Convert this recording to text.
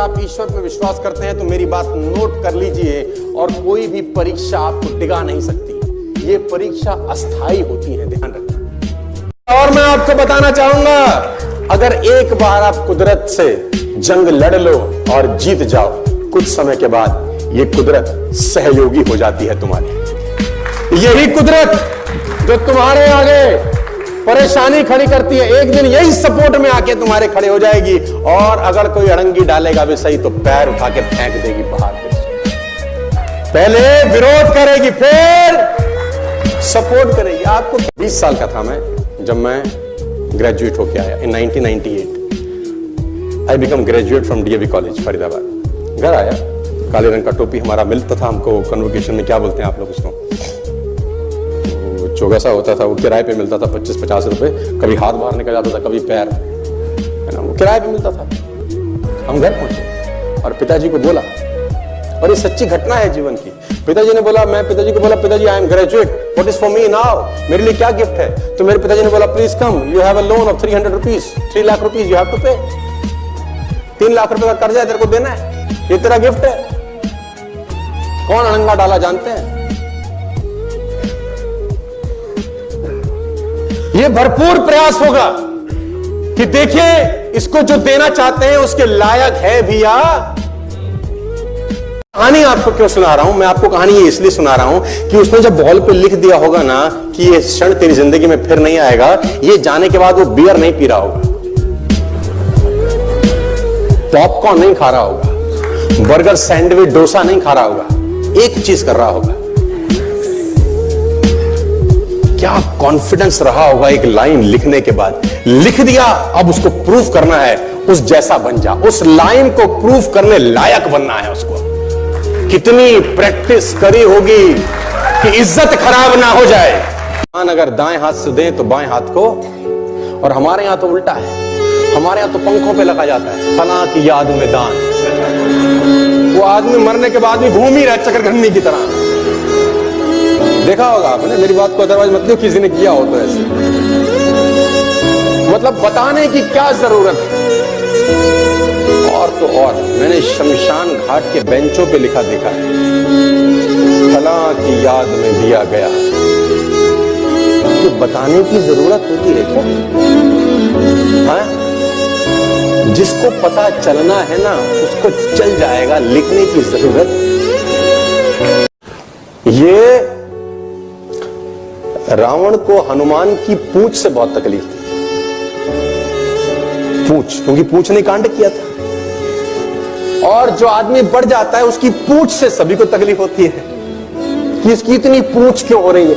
आप ईश्वर में विश्वास करते हैं तो मेरी बात नोट कर लीजिए, और कोई भी परीक्षा आपको डिगा नहीं सकती। ये परीक्षा अस्थाई होती है, ध्यान रखना। और मैं आपको बताना चाहूंगा, अगर एक बार आप कुदरत से जंग लड़ लो और जीत जाओ, कुछ समय के बाद ये कुदरत सहयोगी हो जाती है तुम्हारी। यही कुदरत जो तुम्हारे आगे परेशानी खड़ी करती है, एक दिन यही सपोर्ट में आके तुम्हारे खड़े हो जाएगी, और अगर कोई अड़ंगी डालेगा भी सही तो पैर उठा के फेंक देगी बाहर। पहले विरोध करेगी, फिर सपोर्ट करेगी आपको। 20 साल का था मैं जब मैं ग्रेजुएट होके आया इन 1998। I become graduate from DAV college Faridabad. घर आया, काले रंग का टोपी हमारा मिलता था हमको, कन्वोकेशन में क्या बोलते हैं आप लोग उसको, चोगा सा होता था, वो किराए पे मिलता था 25-50 रुपए। कभी हाथ बाहर निकल जाता था, कभी पैर, है ना, वो किराए पे मिलता था। हम घर पहुंचे और पिताजी को बोला, और ये सच्ची घटना है जीवन की। पिताजी ने बोला, मैं पिताजी को बोला, पिताजी I am graduate, what is for me now, मेरे लिए क्या गिफ्ट है। तो मेरे पिताजी ने बोला, please come, you have a loan of 300 rupees, 3 lakh rupees you have to pay. 3 lakh रुपए का कर्जा है, तेरे को देना है, ये तेरा गिफ्ट है। कौन अड़ंगा डाला जानते हैं? ये भरपूर प्रयास होगा कि देखिए इसको जो देना चाहते हैं उसके लायक है भी या। कहानी आपको क्यों सुना रहा हूं मैं? आपको कहानी ये इसलिए सुना रहा हूं कि उसने जब बॉल पे लिख दिया होगा ना कि ये क्षण तेरी जिंदगी में फिर नहीं आएगा, ये जाने के बाद वो बियर नहीं पी रहा होगा, पॉपकॉर्न नहीं खा रहा होगा, बर्गर सैंडविच डोसा नहीं खा रहा होगा, एक चीज कर रहा होगा। क्या कॉन्फिडेंस रहा होगा एक लाइन लिखने के बाद। लिख दिया, अब उसको प्रूफ करना है, उस जैसा बन जा। उस लाइन को प्रूफ करने लायक बनना है उसको। कितनी प्रैक्टिस करी होगी कि इज्जत खराब ना हो जाए। अगर दाएं हाथ से दें तो बाएं हाथ को, और हमारे यहां तो उल्टा है, हमारे यहां तो पंखों पे लगा जाता है, फलां की याद में दान। वो आदमी मरने के बाद भी घूम ही रहा है चक्रघन्नी की तरह। देखा होगा आपने, मेरी बात को अदरवाइज मतलब किसी ने किया हो तो ऐसे, मतलब बताने की क्या जरूरत है। और तो और मैंने शमशान घाट के बेंचों पे लिखा देखा है, फलां की याद में दिया गया। तो बताने की जरूरत होती है क्या? हाँ? जिसको पता चलना है ना उसको चल जाएगा, लिखने की जरूरत। ये रावण को हनुमान की पूंछ से बहुत तकलीफ थी, पूंछ, क्योंकि पूंछ ने कांड किया था। और जो आदमी बढ़ जाता है उसकी पूंछ से सभी को तकलीफ होती है कि इसकी इतनी पूंछ क्यों हो रही है।